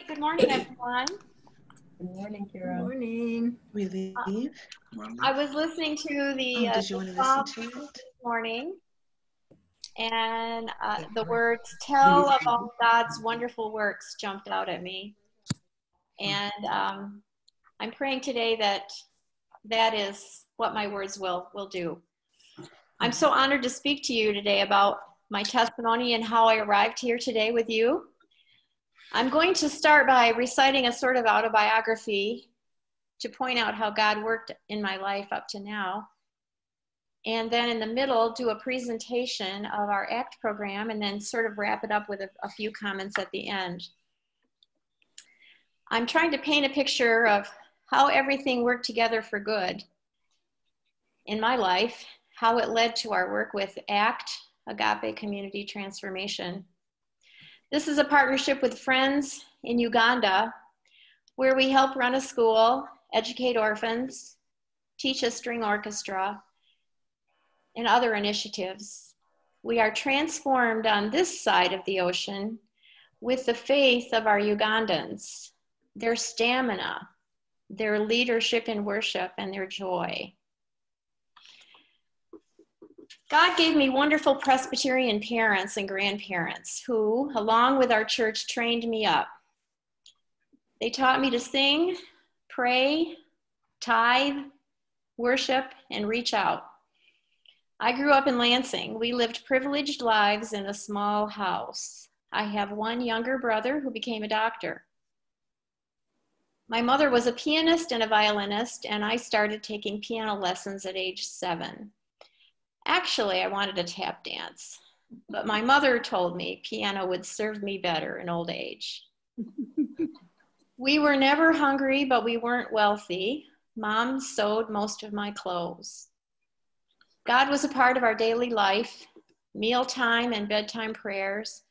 Good morning, everyone. Good morning, Kira. Good morning. We leave. I was listening to the Did you want to psalm listen to it? this morning, and the words "tell of all God's wonderful works" jumped out at me. And I'm praying today that that is what my words will do. I'm so honored to speak to you today about my testimony and how I arrived here today with you. I'm going to start by reciting a sort of autobiography to point out how God worked in my life up to now. And then in the middle, do a presentation of our ACT program and then sort of wrap it up with a few comments at the end. I'm trying to paint a picture of how everything worked together for good in my life, how it led to our work with ACT, Agape Community Transformation. This is a partnership with friends in Uganda where we help run a school, educate orphans, teach a string orchestra, and other initiatives. We are transformed on this side of the ocean with the faith of our Ugandans, their stamina, their leadership in worship, and their joy. God gave me wonderful Presbyterian parents and grandparents who, along with our church, trained me up. They taught me to sing, pray, tithe, worship, and reach out. I grew up in Lansing. We lived privileged lives in a small house. I have one younger brother who became a doctor. My mother was a pianist and a violinist, and I started taking piano lessons at age 7. Actually, I wanted to tap dance, but my mother told me piano would serve me better in old age. We were never hungry, but we weren't wealthy. Mom sewed most of my clothes. God was a part of our daily life, mealtime and bedtime prayers,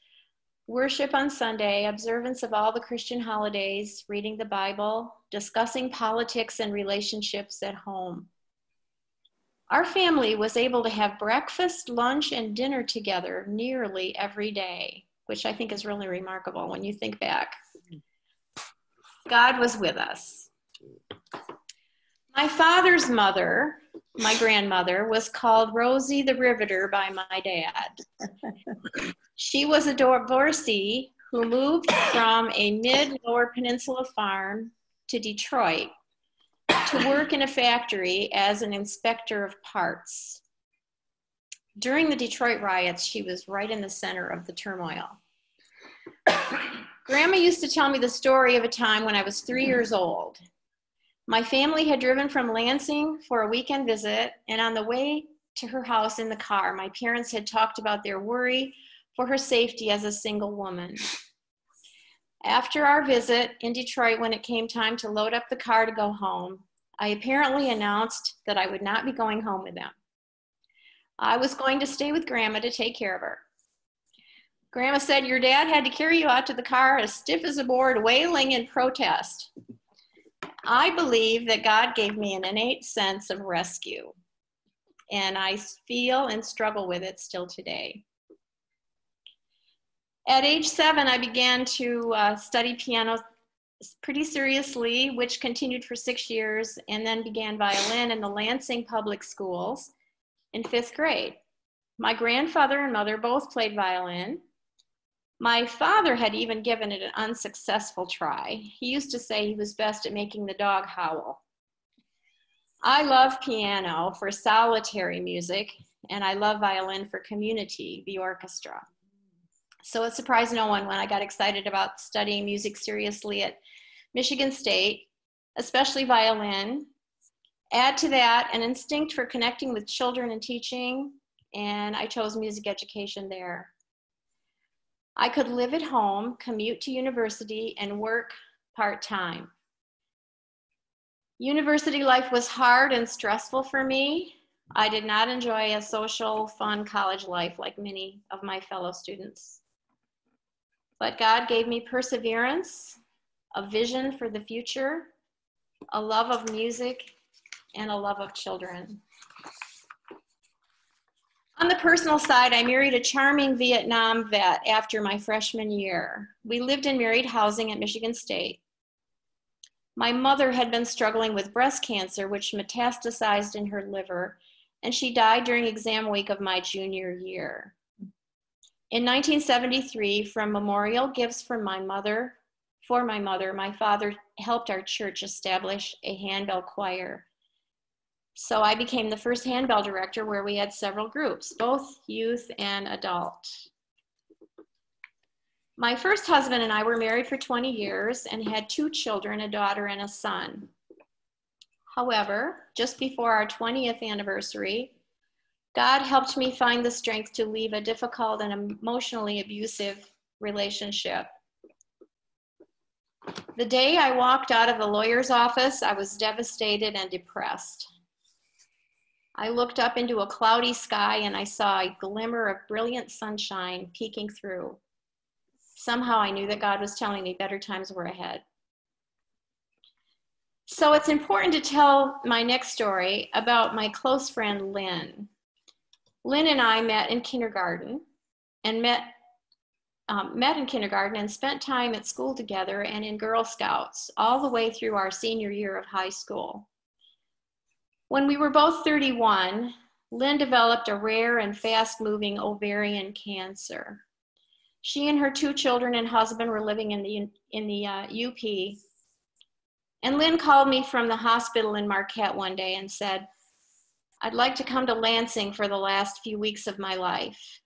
worship on Sunday, observance of all the Christian holidays, reading the Bible, discussing politics and relationships at home. Our family was able to have breakfast, lunch, and dinner together nearly every day, which I think is really remarkable when you think back. God was with us. My father's mother, my grandmother, was called Rosie the Riveter by my dad. She was a divorcee who moved from a mid-lower peninsula farm to Detroit to work in a factory as an inspector of parts. During the Detroit riots, she was right in the center of the turmoil. Grandma used to tell me the story of a time when I was 3 years old. My family had driven from Lansing for a weekend visit, and on the way to her house in the car, my parents had talked about their worry for her safety as a single woman. After our visit in Detroit, when it came time to load up the car to go home, I apparently announced that I would not be going home with them. I was going to stay with Grandma to take care of her. Grandma said, "Your dad had to carry you out to the car as stiff as a board, wailing in protest." I believe that God gave me an innate sense of rescue, and I feel and struggle with it still today. At age 7, I began to study piano pretty seriously, which continued for 6 years, and then began violin in the Lansing public schools in 5th grade. My grandfather and mother both played violin. My father had even given it an unsuccessful try. He used to say he was best at making the dog howl. I love piano for solitary music, and I love violin for community, the orchestra. So it surprised no one when I got excited about studying music seriously at Michigan State, especially violin. Add to that an instinct for connecting with children and teaching, and I chose music education there. I could live at home, commute to university, and work part-time. University life was hard and stressful for me. I did not enjoy a social, fun college life like many of my fellow students. But God gave me perseverance, a vision for the future, a love of music, and a love of children. On the personal side, I married a charming Vietnam vet after my freshman year. We lived in married housing at Michigan State. My mother had been struggling with breast cancer, which metastasized in her liver, and she died during exam week of my junior year. In 1973, from memorial gifts from my mother, my father helped our church establish a handbell choir. So I became the first handbell director, where we had several groups, both youth and adult. My first husband and I were married for 20 years and had 2 children, a daughter and a son. However, just before our 20th anniversary, God helped me find the strength to leave a difficult and emotionally abusive relationship. The day I walked out of the lawyer's office, I was devastated and depressed. I looked up into a cloudy sky and I saw a glimmer of brilliant sunshine peeking through. Somehow I knew that God was telling me better times were ahead. So it's important to tell my next story about my close friend, Lynn. Lynn and I met in kindergarten and spent time at school together and in Girl Scouts all the way through our senior year of high school. When we were both 31, Lynn developed a rare and fast-moving ovarian cancer. She and her 2 children and husband were living in the UP. And Lynn called me from the hospital in Marquette one day and said, "I'd like to come to Lansing for the last few weeks of my life."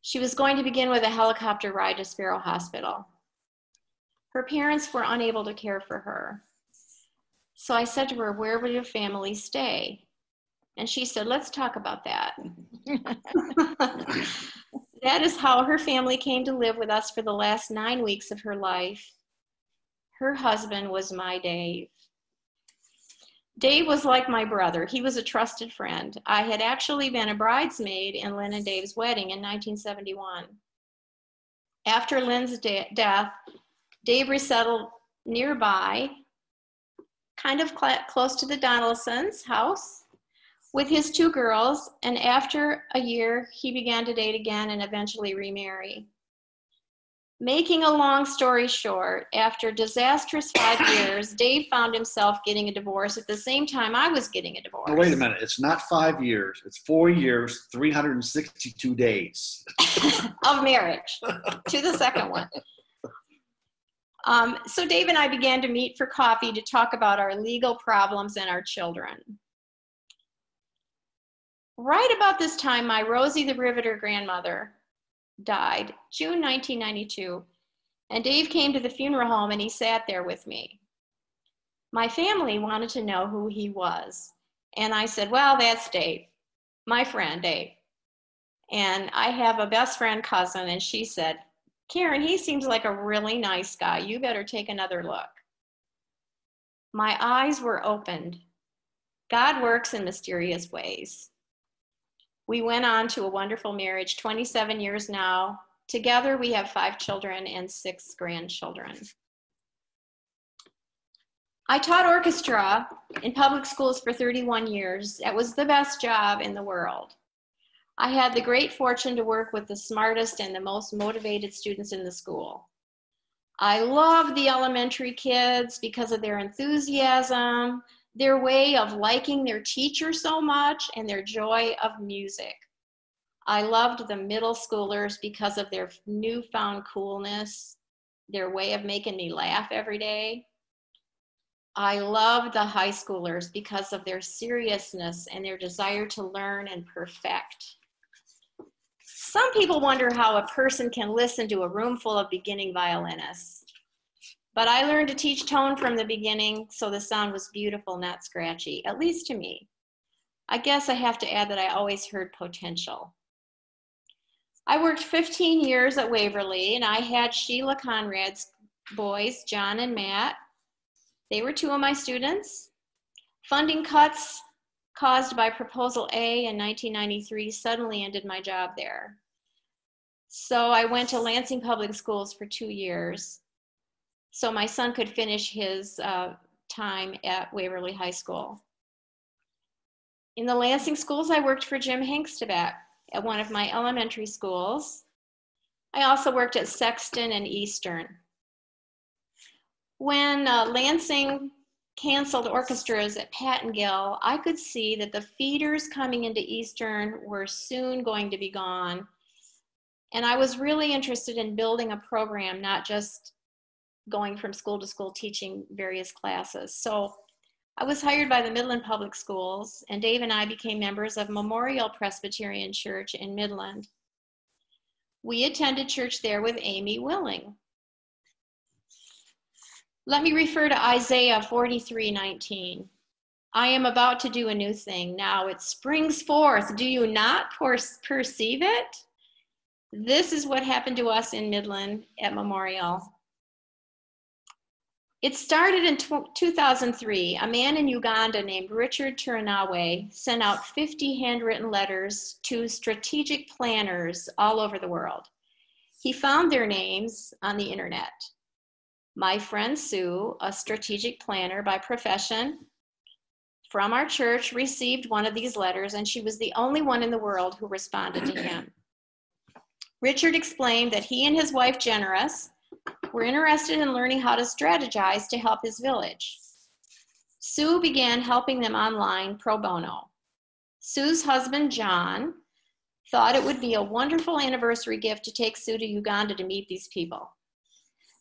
She was going to begin with a helicopter ride to Sparrow Hospital. Her parents were unable to care for her. So I said to her, "Where will your family stay?" And she said, "Let's talk about that." That is how her family came to live with us for the last 9 weeks of her life. Her husband was my Dave. Dave was like my brother. He was a trusted friend. I had actually been a bridesmaid in Lynn and Dave's wedding in 1971. After Lynn's death, Dave resettled nearby, kind of close to the Donaldson's house, with his 2 girls, and after a year, he began to date again and eventually remarry. Making a long story short, after a disastrous 5 years, Dave found himself getting a divorce at the same time I was getting a divorce. Oh, wait a minute. It's not 5 years. It's 4 years, 362 days. Of marriage to the second one. So Dave and I began to meet for coffee to talk about our legal problems and our children. Right about this time, my Rosie the Riveter grandmother died, June 1992, and Dave came to the funeral home and he sat there with me. My family wanted to know who he was, and I said, "Well, that's Dave, my friend Dave." And I have a best friend cousin, and she said, "Karen, he seems like a really nice guy. You better take another look." My eyes were opened. God works in mysterious ways. We went on to a wonderful marriage, 27 years now. Together, we have 5 children and 6 grandchildren. I taught orchestra in public schools for 31 years. That was the best job in the world. I had the great fortune to work with the smartest and the most motivated students in the school. I loved the elementary kids because of their enthusiasm, their way of liking their teacher so much, and their joy of music. I loved the middle schoolers because of their newfound coolness, their way of making me laugh every day. I loved the high schoolers because of their seriousness and their desire to learn and perfect. Some people wonder how a person can listen to a room full of beginning violinists. But I learned to teach tone from the beginning, so the sound was beautiful, not scratchy, at least to me. I guess I have to add that I always heard potential. I worked 15 years at Waverly, and I had Sheila Conrad's boys, John and Matt. They were 2 of my students. Funding cuts caused by Proposal A in 1993 suddenly ended my job there. So I went to Lansing Public Schools for 2 years, so my son could finish his time at Waverly High School. In the Lansing schools, I worked for Jim Hankstebat at one of my elementary schools. I also worked at Sexton and Eastern. When Lansing canceled orchestras at Pattengill, I could see that the feeders coming into Eastern were soon going to be gone. And I was really interested in building a program, not just going from school to school teaching various classes. So I was hired by the Midland Public Schools, and Dave and I became members of Memorial Presbyterian Church in Midland. We attended church there with Amy Willing. Let me refer to Isaiah 43:19. I am about to do a new thing. Now it springs forth. Do you not perceive it? This is what happened to us in Midland at Memorial. It started in 2003. A man in Uganda named Richard Turinawe sent out 50 handwritten letters to strategic planners all over the world. He found their names on the internet. My friend Sue, a strategic planner by profession from our church, received one of these letters, and she was the only one in the world who responded to him. Richard explained that he and his wife, Generous, were interested in learning how to strategize to help his village. Sue began helping them online pro bono. Sue's husband, John, thought it would be a wonderful anniversary gift to take Sue to Uganda to meet these people.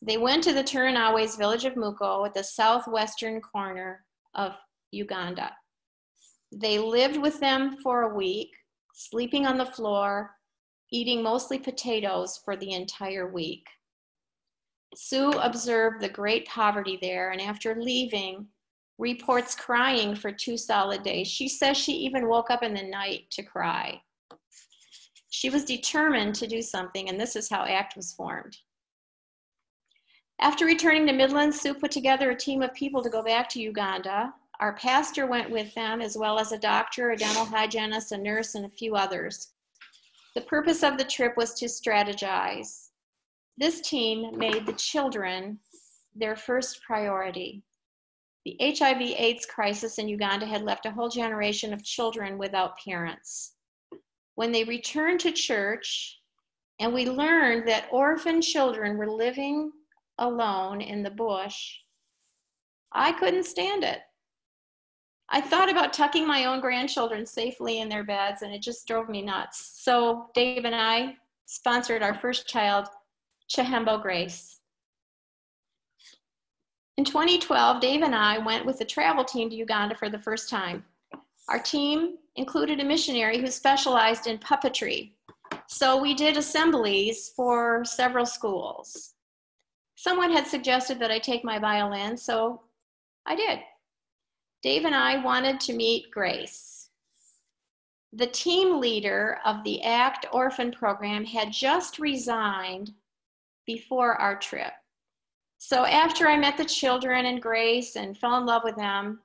They went to the Turinawe's village of Muko at the southwestern corner of Uganda. They lived with them for a week, sleeping on the floor, eating mostly potatoes for the entire week. Sue observed the great poverty there, and after leaving, reports crying for 2 solid days. She says she even woke up in the night to cry. She was determined to do something, and this is how ACT was formed. After returning to Midland, Sue put together a team of people to go back to Uganda. Our pastor went with them, as well as a doctor, a dental hygienist, a nurse, and a few others. The purpose of the trip was to strategize. This team made the children their first priority. The HIV/AIDS crisis in Uganda had left a whole generation of children without parents. When they returned to church, and we learned that orphan children were living alone in the bush, I couldn't stand it. I thought about tucking my own grandchildren safely in their beds, and it just drove me nuts. So Dave and I sponsored our first child, Chahembo Grace. In 2012, Dave and I went with a travel team to Uganda for the first time. Our team included a missionary who specialized in puppetry. So we did assemblies for several schools. Someone had suggested that I take my violin, so I did. Dave and I wanted to meet Grace. The team leader of the ACT Orphan Program had just resigned before our trip. So after I met the children and Grace and fell in love with them,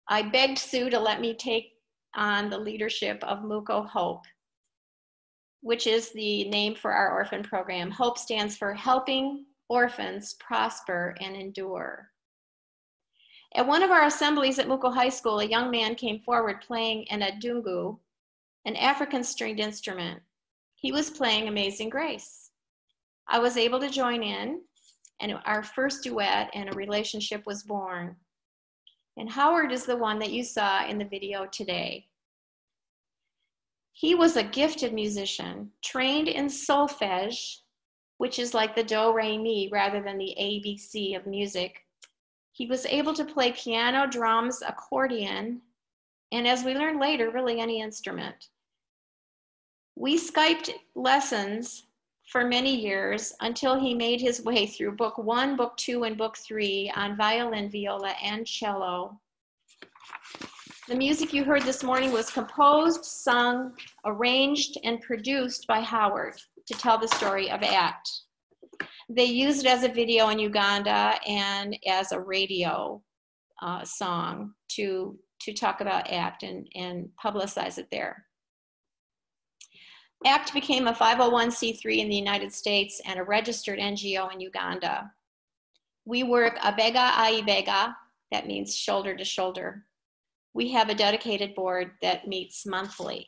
I begged Sue to let me take on the leadership of Muko Hope, which is the name for our orphan program. Hope stands for Helping Orphans Prosper and Endure. At one of our assemblies at Muko High School, a young man came forward playing an adungu, an African stringed instrument. He was playing Amazing Grace. I was able to join in, and our first duet and a relationship was born. And Howard is the one that you saw in the video today. He was a gifted musician, trained in solfege, which is like the do, re, mi, rather than the ABC of music. He was able to play piano, drums, accordion, and as we learned later, really any instrument. We Skyped lessons for many years until he made his way through book 1, book 2, and book 3 on violin, viola, and cello. The music you heard this morning was composed, sung, arranged, and produced by Howard to tell the story of ACT. They used it as a video in Uganda and as a radio song to talk about ACT and publicize it there. ACT became a 501c3 in the United States and a registered NGO in Uganda. We work abega a ibega, that means shoulder to shoulder, we have a dedicated board that meets monthly.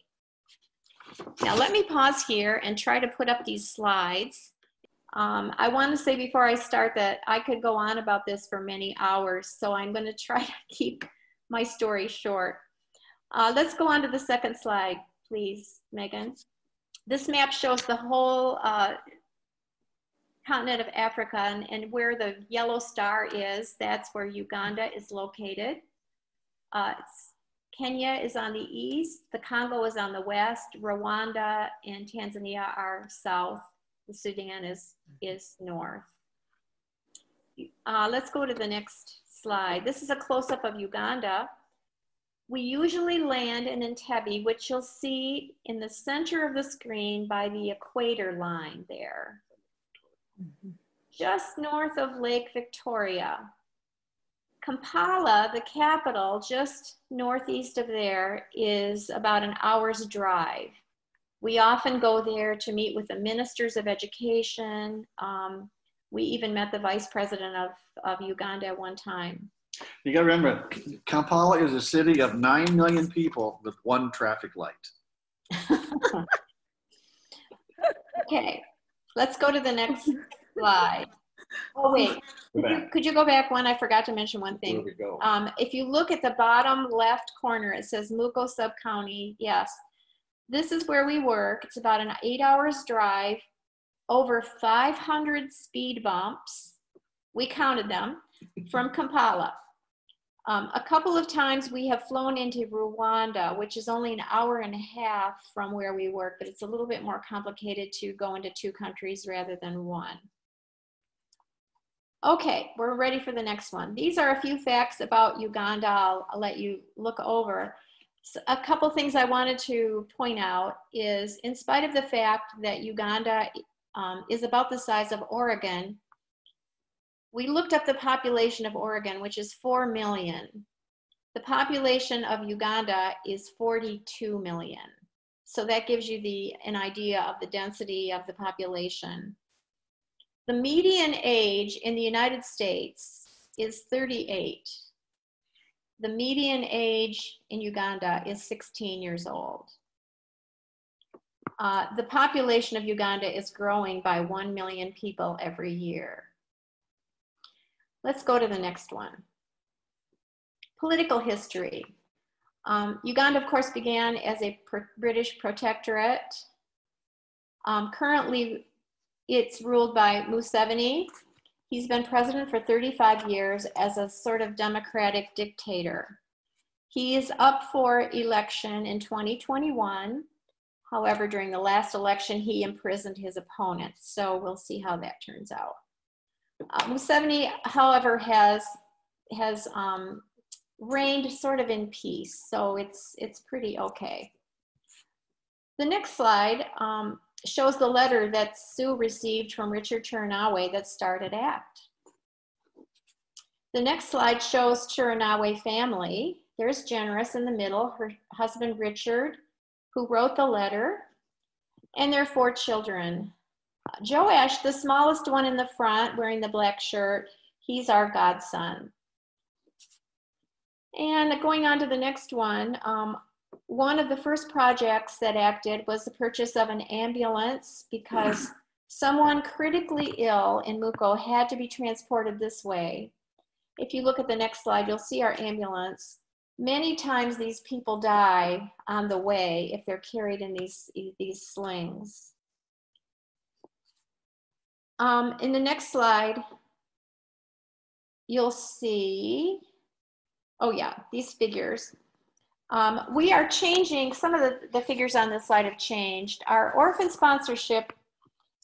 Now let me pause here and try to put up these slides. I want to say before I start that I could go on about this for many hours, so I'm going to try to keep my story short. Let's go on to the second slide, please, Megan. This map shows the whole continent of Africa, and where the yellow star is, that's where Uganda is located. Kenya is on the east, the Congo is on the west, Rwanda and Tanzania are south, the Sudan is north. Let's go to the next slide. This is a close-up of Uganda. We usually land in Entebbe, which you'll see in the center of the screen by the equator line there. Just north of Lake Victoria. Kampala, the capital, just northeast of there, is about an hour's drive. We often go there to meet with the ministers of education. We even met the vice president of Uganda at one time. You got to remember, Kampala is a city of 9 million people with one traffic light. Okay, let's go to the next slide. Oh, wait. Could you go back one? I forgot to mention one thing. If you look at the bottom left corner, it says Muko Sub-County. Yes, this is where we work. It's about an 8 hours drive, over 500 speed bumps. We counted them from Kampala. A couple of times we have flown into Rwanda, which is only an hour and a half from where we work, but it's a little bit more complicated to go into 2 countries rather than 1. Okay, we're ready for the next one. These are a few facts about Uganda I'll let you look over. So a couple things I wanted to point out is, in spite of the fact that Uganda is about the size of Oregon, we looked up the population of Oregon, which is 4 million. The population of Uganda is 42 million. So that gives you an idea of the density of the population. The median age in the United States is 38. The median age in Uganda is 16 years old. The population of Uganda is growing by 1 million people every year. Let's go to the next one. Political history. Uganda, of course, began as a British protectorate. Currently, it's ruled by Museveni. He's been president for 35 years as a sort of democratic dictator. He is up for election in 2021. However, during the last election, he imprisoned his opponent. So we'll see how that turns out. Museveni, however, has reigned sort of in peace. So it's pretty okay. The next slide shows the letter that Sue received from Richard Chiranawe that started ACT. The next slide shows Chiranawe family. There's Generous in the middle, her husband Richard, who wrote the letter, and their 4 children. Joash, the smallest one in the front, wearing the black shirt, he's our godson. And going on to the next one, one of the first projects that ACT did was the purchase of an ambulance because someone critically ill in Muko had to be transported this way. If you look at the next slide, you'll see our ambulance. Many times these people die on the way if they're carried in these slings. In the next slide, you'll see, oh yeah, these figures. We are changing, some of the figures on this slide have changed. Our orphan sponsorship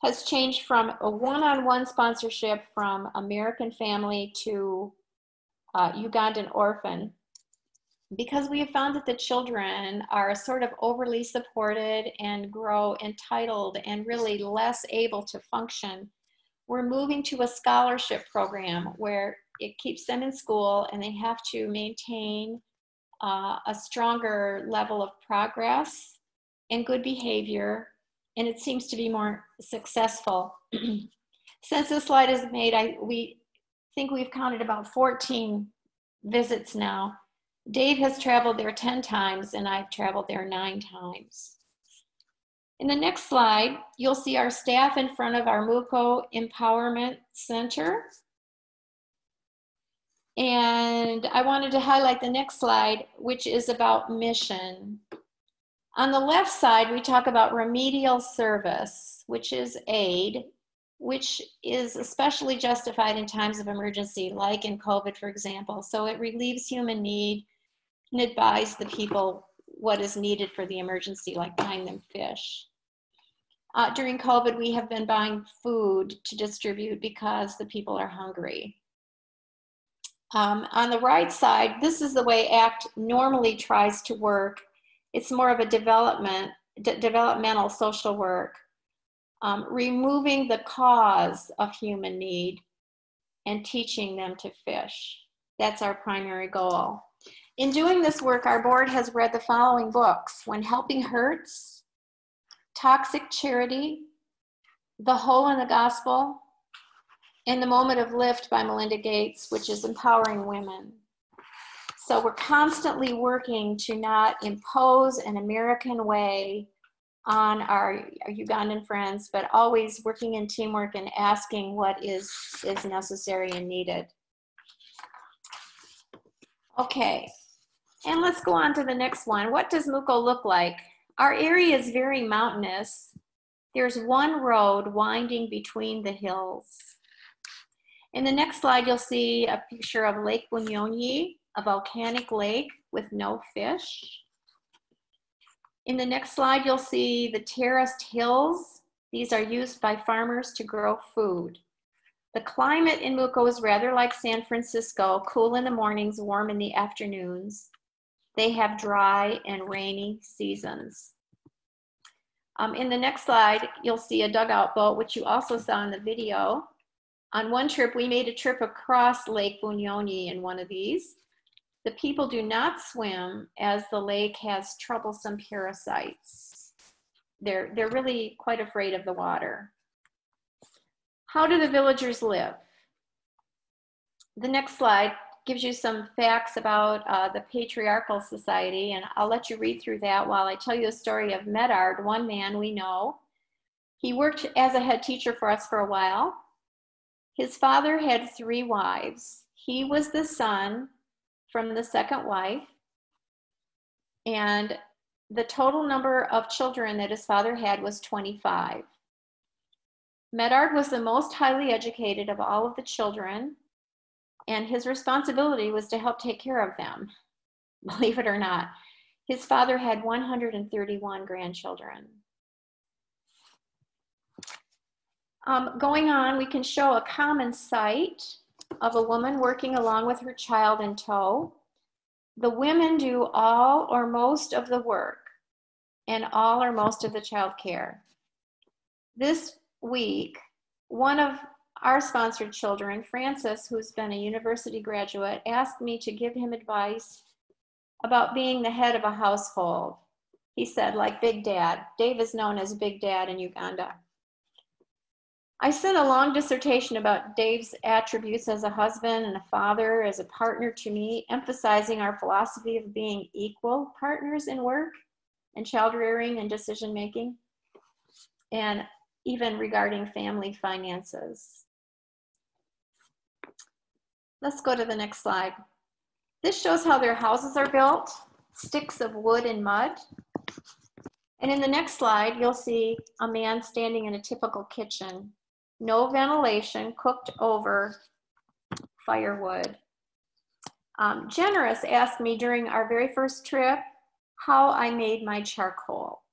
has changed from a one-on-one sponsorship from American Family to Ugandan Orphan, because we have found that the children are sort of overly supported and grow entitled and really less able to function. We're moving to a scholarship program where it keeps them in school and they have to maintain a stronger level of progress and good behavior, and it seems to be more successful. Since this slide is made, we think we've counted about 14 visits now. Dave has traveled there 10 times and I've traveled there 9 times. In the next slide, you'll see our staff in front of our MUCO Empowerment Center. And I wanted to highlight the next slide, which is about mission. On the left side, we talk about remedial service, which is aid, which is especially justified in times of emergency, like in COVID, for example. So it relieves human need and it buys the people what is needed for the emergency, like buying them fish. During COVID, we have been buying food to distribute because the people are hungry. On the right side, this is the way ACT normally tries to work. It's more of a developmental social work, removing the cause of human need and teaching them to fish. That's our primary goal. In doing this work, our board has read the following books: When Helping Hurts, Toxic Charity, The Hole in the Gospel, and The Moment of Lift by Melinda Gates, which is empowering women. So we're constantly working to not impose an American way on our Ugandan friends, but always working in teamwork and asking what is necessary and needed. Okay, and let's go on to the next one. What does MUCO look like? Our area is very mountainous. There's one road winding between the hills. In the next slide, you'll see a picture of Lake Bunyonyi, a volcanic lake with no fish. In the next slide, you'll see the terraced hills. These are used by farmers to grow food. The climate in MUCO is rather like San Francisco, cool in the mornings, warm in the afternoons. They have dry and rainy seasons. In the next slide, you'll see a dugout boat, which you also saw in the video. On one trip, we made a trip across Lake Bunyonyi in one of these. The people do not swim as the lake has troublesome parasites. They're really quite afraid of the water. How do the villagers live? The next slide gives you some facts about the patriarchal society, and I'll let you read through that while I tell you the story of Medard, one man we know. He worked as a head teacher for us for a while. His father had 3 wives. He was the son from the second wife, and the total number of children that his father had was 25. Medard was the most highly educated of all of the children, and his responsibility was to help take care of them, believe it or not. His father had 131 grandchildren. Going on, we can show a common sight of a woman working along with her child in tow. The women do all or most of the work and all or most of the child care. This week, one of our sponsored children, Francis, who's been a university graduate, asked me to give him advice about being the head of a household. He said, like Big Dad. Dave is known as Big Dad in Uganda. I sent a long dissertation about Dave's attributes as a husband and a father, as a partner to me, emphasizing our philosophy of being equal partners in work and child rearing and decision making, and even regarding family finances. Let's go to the next slide. This shows how their houses are built, sticks of wood and mud. And in the next slide, you'll see a man standing in a typical kitchen. No ventilation, cooked over firewood. Generous asked me during our very first trip how I made my charcoal,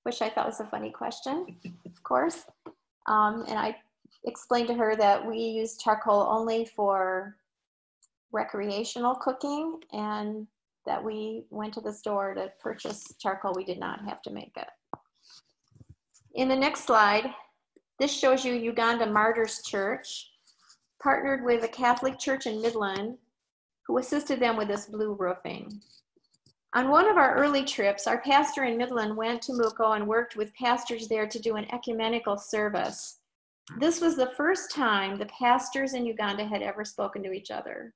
which I thought was a funny question, of course. And I explained to her that we use charcoal only for recreational cooking and that we went to the store to purchase charcoal. We did not have to make it. In the next slide, this shows you Uganda Martyrs Church, partnered with a Catholic church in Midland, who assisted them with this blue roofing. On one of our early trips, our pastor in Midland went to MUCO and worked with pastors there to do an ecumenical service. This was the first time the pastors in Uganda had ever spoken to each other.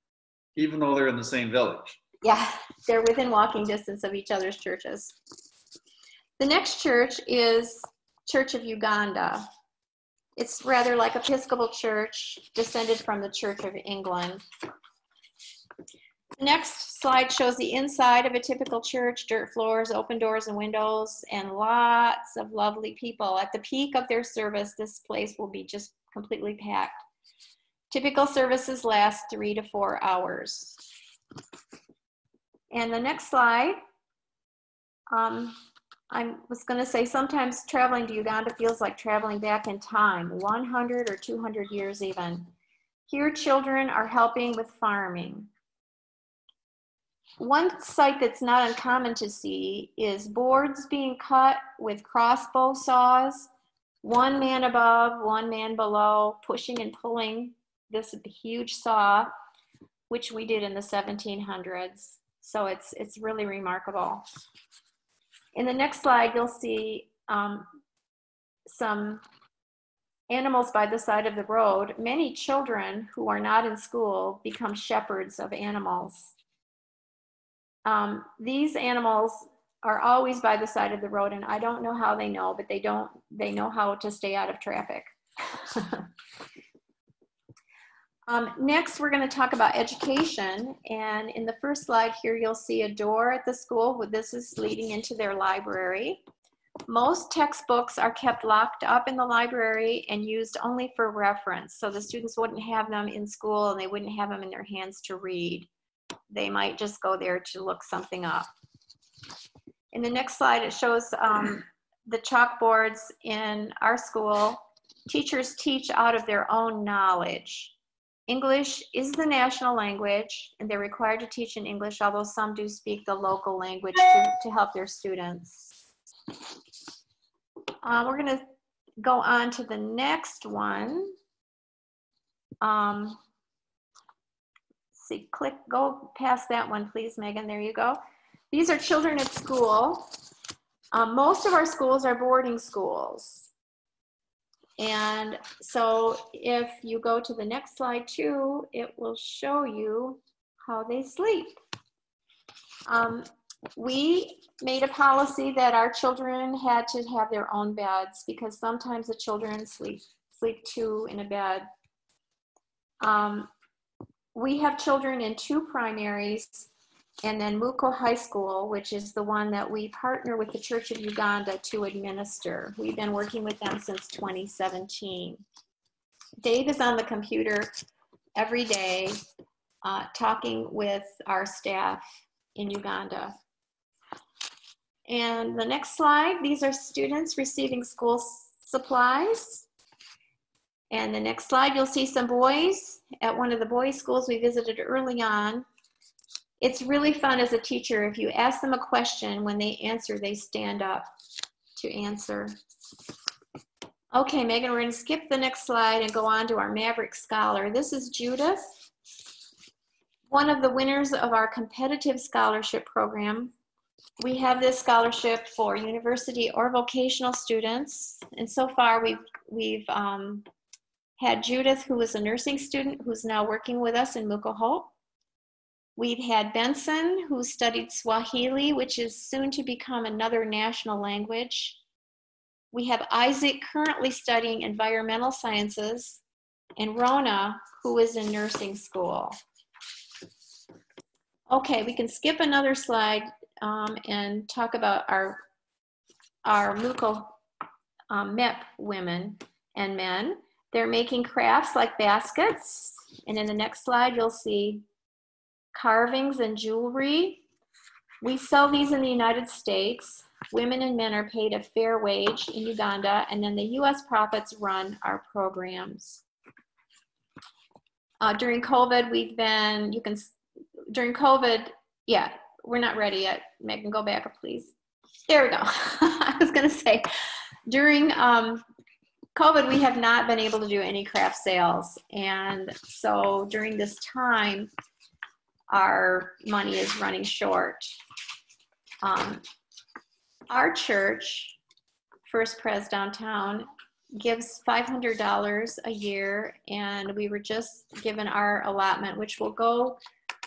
Even though they're in the same village. Yeah, they're within walking distance of each other's churches. The next church is Church of Uganda. It's rather like Episcopal Church, descended from the Church of England. The next slide shows the inside of a typical church: dirt floors, open doors and windows, and lots of lovely people. At the peak of their service, this place will be just completely packed. Typical services last 3 to 4 hours. And the next slide, I was going to say sometimes traveling to Uganda feels like traveling back in time, 100 or 200 years even. Here, children are helping with farming. One sight that's not uncommon to see is boards being cut with crossbow saws, one man above, one man below, pushing and pulling this huge saw, which we did in the 1700s. So it's really remarkable. In the next slide, you'll see some animals by the side of the road. Many children who are not in school become shepherds of animals. These animals are always by the side of the road, and I don't know how they know, but they know how to stay out of traffic. Next, we're going to talk about education. And in the first slide here, you'll see a door at the school. This is leading into their library. Most textbooks are kept locked up in the library and used only for reference. So the students wouldn't have them in school and they wouldn't have them in their hands to read. They might just go there to look something up. In the next slide, it shows the chalkboards in our school. Teachers teach out of their own knowledge. English is the national language, and they're required to teach in English, although some do speak the local language to help their students. We're going to go on to the next one. See, go past that one, please, Megan. There you go. These are children at school. Most of our schools are boarding schools. And so if you go to the next slide too, it will show you how they sleep. We made a policy that our children had to have their own beds because sometimes the children sleep two in a bed. We have children in 2 primaries and then Muko High School, which is the one that we partner with the Church of Uganda to administer. We've been working with them since 2017. Dave is on the computer every day talking with our staff in Uganda. And the next slide, these are students receiving school supplies. And the next slide, you'll see some boys at one of the boys' schools we visited early on. It's really fun as a teacher. If you ask them a question, when they answer, they stand up to answer. Okay, Megan, we're going to skip the next slide and go on to our Maverick Scholar. This is Judith, one of the winners of our competitive scholarship program. We have this scholarship for university or vocational students. And so far, we've had Judith, who was a nursing student, who's now working with us in Mukoho. We've had Benson, who studied Swahili, which is soon to become another national language. We have Isaac, currently studying environmental sciences, and Rona, who is in nursing school. Okay, we can skip another slide and talk about our Muko MEP women and men. They're making crafts like baskets, and in the next slide, you'll see carvings and jewelry. We sell these in the United States. Women and men are paid a fair wage in Uganda, and then the US profits run our programs. During COVID, yeah, we're not ready yet. Megan, go back, please. There we go. I was gonna say, during COVID, we have not been able to do any craft sales. And so during this time, our money is running short. Our church, First Pres Downtown, gives $500 a year, and we were just given our allotment, which will go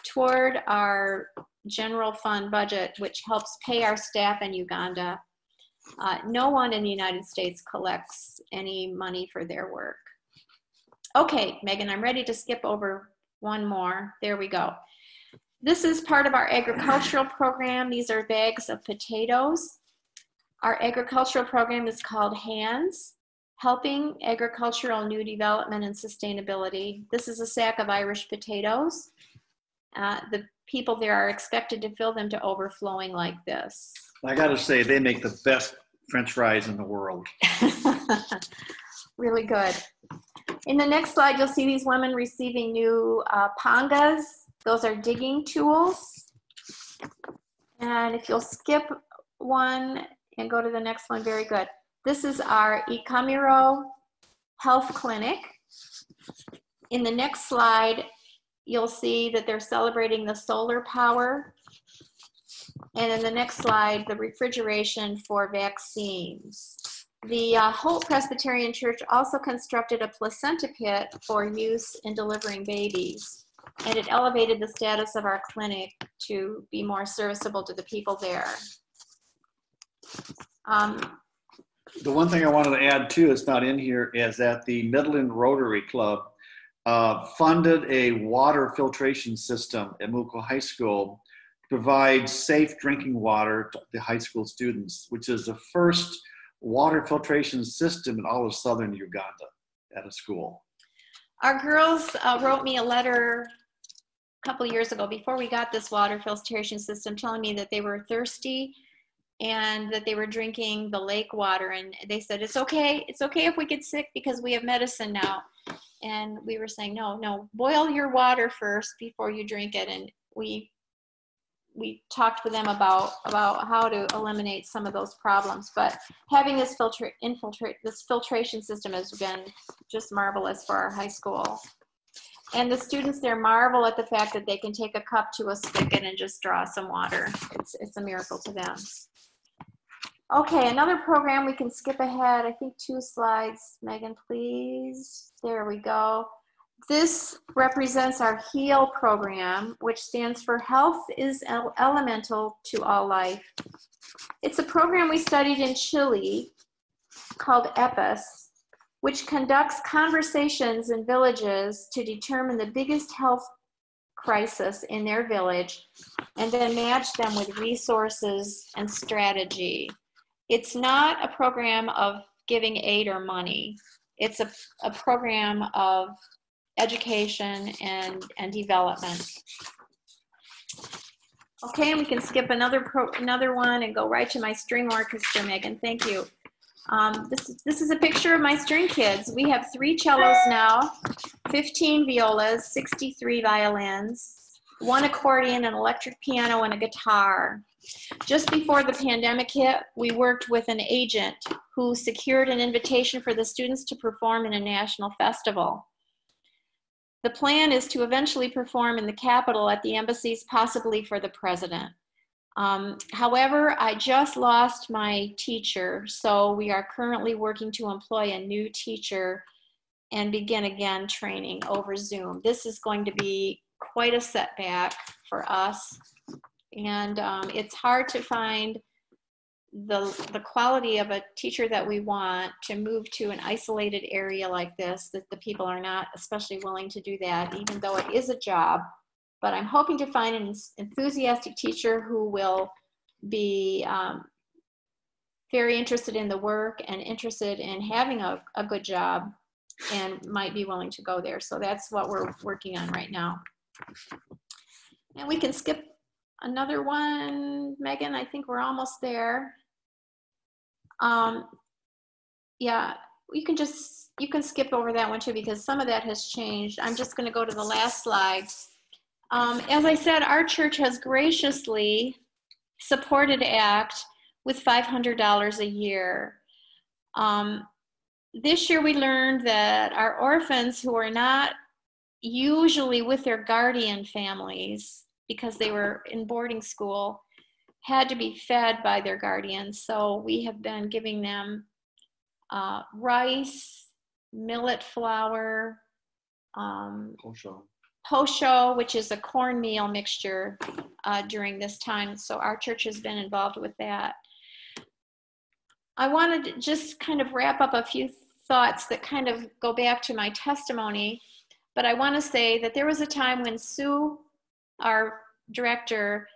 toward our general fund budget, which helps pay our staff in Uganda. No one in the United States collects any money for their work. Okay, Megan, I'm ready to skip over one more. There we go. This is part of our agricultural program. These are bags of potatoes. Our agricultural program is called HANDS, Helping Agricultural New Development and Sustainability. This is a sack of Irish potatoes. The people there are expected to fill them to overflowing like this. I got to say, they make the best French fries in the world. Really good. In the next slide, you'll see these women receiving new pangas. Those are digging tools. And if you'll skip one and go to the next one, very good. This is our Ikamiro Health Clinic. In the next slide, you'll see that they're celebrating the solar power. And in the next slide, the refrigeration for vaccines. The Holt Presbyterian Church also constructed a placenta pit for use in delivering babies. And it elevated the status of our clinic to be more serviceable to the people there. The one thing I wanted to add too, it's not in here, is that the Midland Rotary Club funded a water filtration system at Muko High School to provide safe drinking water to the high school students, which is the first water filtration system in all of southern Uganda at a school. Our girls wrote me a letter a couple years ago before we got this water filtration system telling me that they were thirsty and that they were drinking the lake water, and they said, it's okay if we get sick because we have medicine now. And we were saying, no, boil your water first before you drink it. And we talked with them about how to eliminate some of those problems. But having this filtration system has been just marvelous for our high school. And the students there marvel at the fact that they can take a cup to a spigot and just draw some water. It's a miracle to them. Okay, another program, we can skip ahead, I think 2 slides. Megan, please. There we go. This represents our HEAL program, which stands for Health is Elemental to All Life. It's a program we studied in Chile called EPIS, which conducts conversations in villages to determine the biggest health crisis in their village and then match them with resources and strategy. It's not a program of giving aid or money. It's a program of education and development. Okay, and we can skip another one and go right to my string orchestra, Megan. Thank you. This is a picture of my string kids. We have 3 cellos now, 15 violas, 63 violins, 1 accordion, an electric piano, and a guitar. Just before the pandemic hit, we worked with an agent who secured an invitation for the students to perform in a national festival. The plan is to eventually perform in the capital at the embassies, possibly for the president. However, I just lost my teacher, so we are currently working to employ a new teacher and begin again training over Zoom. This is going to be quite a setback for us, and it's hard to find the quality of a teacher that we want to move to an isolated area like this, that the people are not especially willing to do that, even though it is a job. But I'm hoping to find an enthusiastic teacher who will be very interested in the work and interested in having a good job and might be willing to go there. So that's what we're working on right now. And we can skip another one, Megan. I think we're almost there. Yeah, you can skip over that one too, because some of that has changed. I'm just going to go to the last slide. As I said, our church has graciously supported ACT with $500 a year. This year we learned that our orphans who are not usually with their guardian families because they were in boarding school had to be fed by their guardians. So we have been giving them rice, millet flour, posho, which is a cornmeal mixture during this time. So our church has been involved with that. I wanted to just kind of wrap up a few thoughts that kind of go back to my testimony. But I want to say that there was a time when Sue, our director,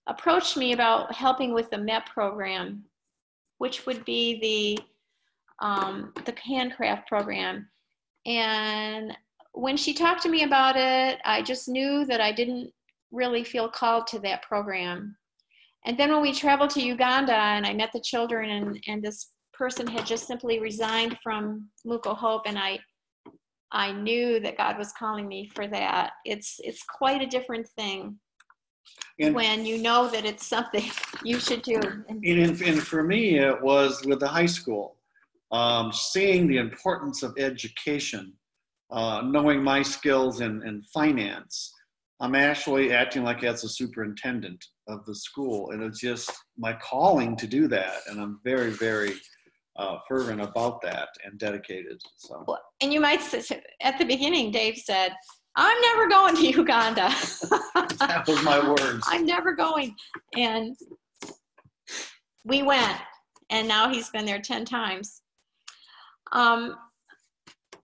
approached me about helping with the MEP program, which would be the handcraft program. And when she talked to me about it, I just knew that I didn't really feel called to that program. And then when we traveled to Uganda and I met the children, and this person had just simply resigned from Muko Hope, and I knew that God was calling me for that. It's quite a different thing when you know that it's something you should do. And for me, it was with the high school, seeing the importance of education, knowing my skills in finance. I'm actually acting like as a superintendent of the school, and it's just my calling to do that. And I'm very, very fervent about that and dedicated. So. And you might say, at the beginning, Dave said, "I'm never going to Uganda." That was my words. I'm never going. And we went, and now he's been there 10 times.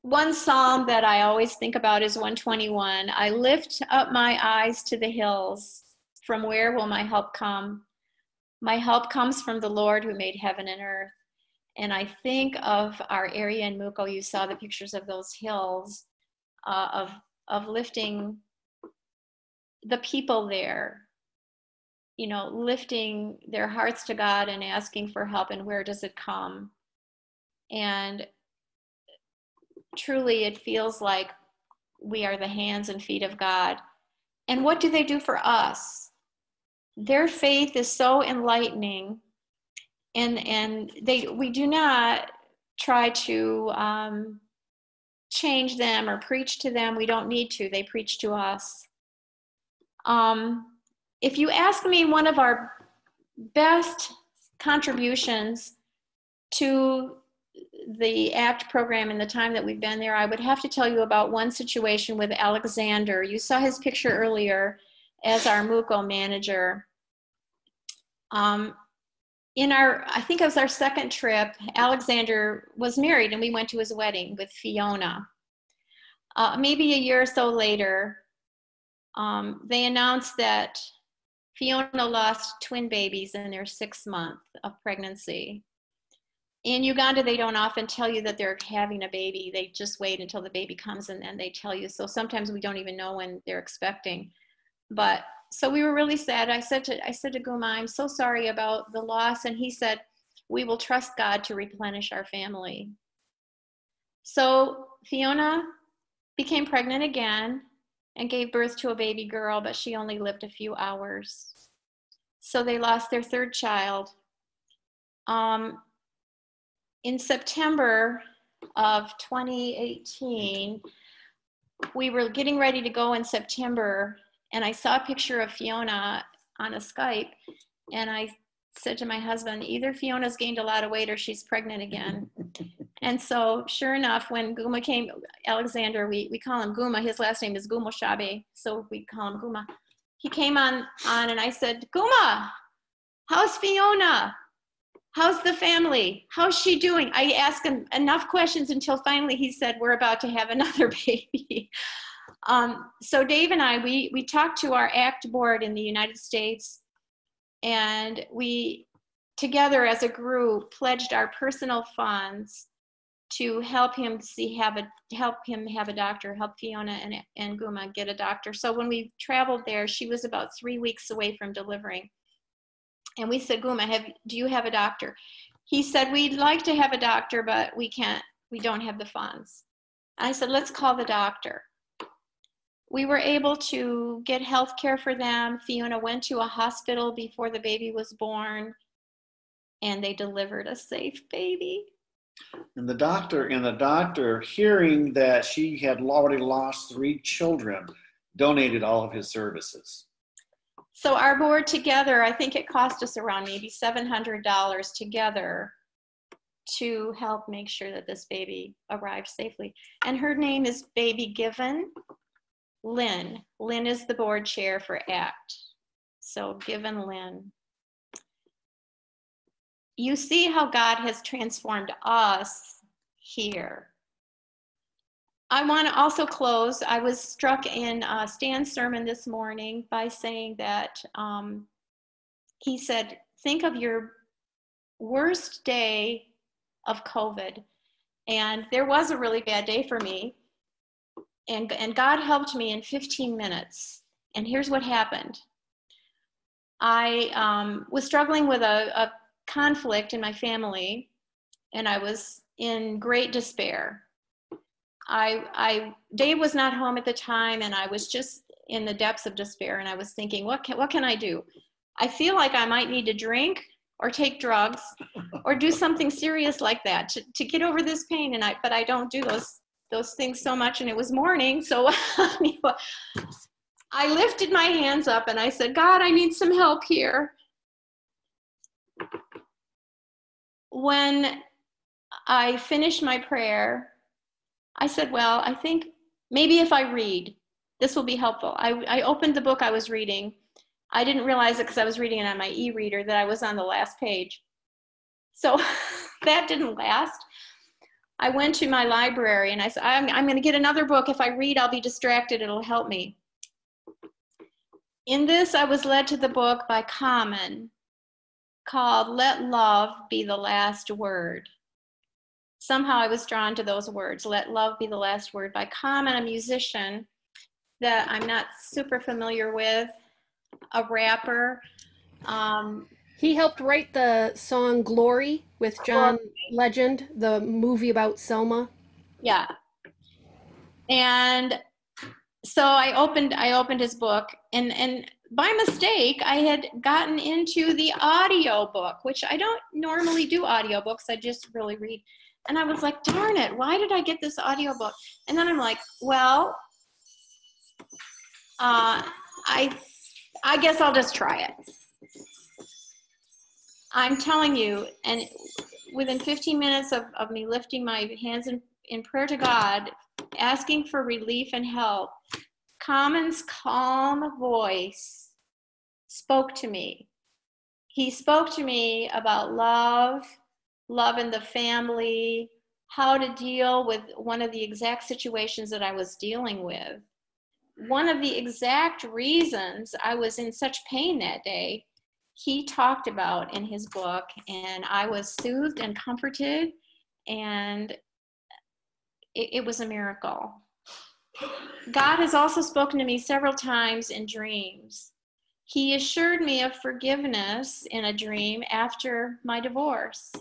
One psalm that I always think about is 121. I lift up my eyes to the hills. From where will my help come? My help comes from the Lord who made heaven and earth. And I think of our area in Muko. You saw the pictures of those hills, of lifting the people there, lifting their hearts to God and asking for help, and where does it come? And truly it feels like we are the hands and feet of God. And what do they do for us? Their faith is so enlightening, and we do not try to change them or preach to them. We don't need to. They preach to us. If you ask me, one of our best contributions to the ACT program in the time that we've been there, I would have to tell you about one situation with Alexander. You saw his picture earlier as our Muko manager. I think it was our second trip, Alexander was married, and we went to his wedding with Fiona. Maybe a year or so later, they announced that Fiona lost twin babies in their 6th month of pregnancy. In Uganda, they don't often tell you that they're having a baby. They just wait until the baby comes, and then they tell you. So sometimes we don't even know when they're expecting. But so we were really sad. I said to Guma, "I'm so sorry about the loss." And he said, "We will trust God to replenish our family." So Fiona became pregnant again and gave birth to a baby girl, but she only lived a few hours. So they lost their 3rd child. In September of 2018, we were getting ready to go in September, and I saw a picture of Fiona on a Skype, and I said to my husband, either Fiona's gained a lot of weight or she's pregnant again. And so sure enough, when Guma came, Alexander, we call him Guma, his last name is Gumoshabe, so we call him Guma. He came on and I said, "Guma, how's Fiona? How's the family? How's she doing?" I asked him enough questions until finally he said, "We're about to have another baby." So Dave and I, we talked to our ACT board in the United States, and we together as a group pledged our personal funds to help him have a doctor, help Fiona and Guma get a doctor. So when we traveled there, she was about 3 weeks away from delivering. And we said, "Guma, do you have a doctor?" He said, "We'd like to have a doctor, but we don't have the funds." I said, "Let's call the doctor." We were able to get health care for them. Fiona went to a hospital before the baby was born, and they delivered a safe baby. And the doctor, hearing that she had already lost 3 children, donated all of his services. So our board together, I think it cost us around maybe $700 together to help make sure that this baby arrived safely. And her name is Baby Given. Lynn. Lynn is the board chair for ACT. So given Lynn. You see how God has transformed us here. I want to also close. I was struck in Stan's sermon this morning by saying that he said, think of your worst day of COVID. And there was a really bad day for me. And God helped me in 15 minutes. And here's what happened. I was struggling with a conflict in my family, and I was in great despair. Dave was not home at the time, and I was just in the depths of despair, and I was thinking, what can I do? I feel like I might need to drink or take drugs or do something serious like that to get over this pain, but I don't do those things so much, and it was morning, so I lifted my hands up and I said, God, I need some help here. When I finished my prayer, I said, well, I think maybe if I read, this will be helpful. I opened the book I was reading. I didn't realize it because I was reading it on my e-reader that I was on the last page. So that didn't last. I went to my library and I said, I'm going to get another book. If I read, I'll be distracted. It'll help me. In this, I was led to the book by Common called Let Love Be the Last Word. Somehow I was drawn to those words, Let Love Be the Last Word, by Common, a musician that I'm not super familiar with, a rapper. He helped write the song Glory with John Legend, the movie about Selma. Yeah. And so I opened his book, and by mistake, I had gotten into the audio book, which I don't normally do audiobooks. I just really read. And I was like, darn it, why did I get this audiobook? And then I'm like, well, I guess I'll just try it. I'm telling you, and within 15 minutes of me lifting my hands in prayer to God, asking for relief and help, Common's calm voice spoke to me. He spoke to me about love in the family, how to deal with one of the exact situations that I was dealing with. One of the exact reasons I was in such pain that day, he talked about in his book, and I was soothed and comforted, and it was a miracle. God has also spoken to me several times in dreams. He assured me of forgiveness in a dream after my divorce.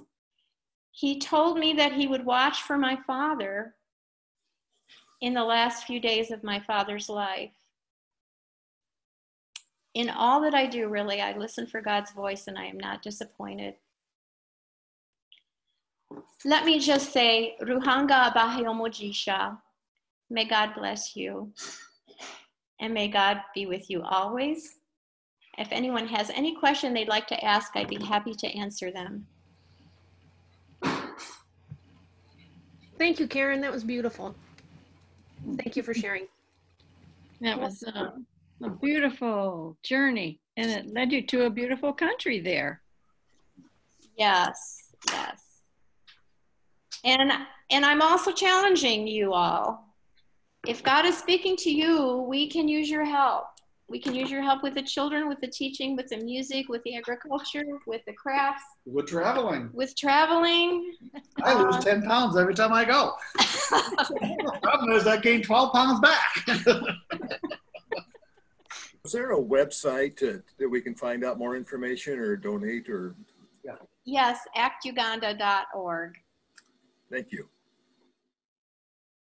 He told me that he would watch for my father in the last few days of my father's life. In all that I do, really, I listen for God's voice, and I am not disappointed. Let me just say, Ruhanga Abahayomojisha. May God bless you, and may God be with you always. If anyone has any question they'd like to ask, I'd be happy to answer them. Thank you, Karen. That was beautiful. Thank you for sharing. That was a beautiful journey, and it led you to a beautiful country there. Yes, yes. And I'm also challenging you all. If God is speaking to you, we can use your help. We can use your help with the children, with the teaching, with the music, with the agriculture, with the crafts. With traveling. With traveling. I lose 10 pounds every time I go. The problem is I gain 12 pounds back. Is there a website that we can find out more information or donate or? Yes, actuganda.org. Thank you.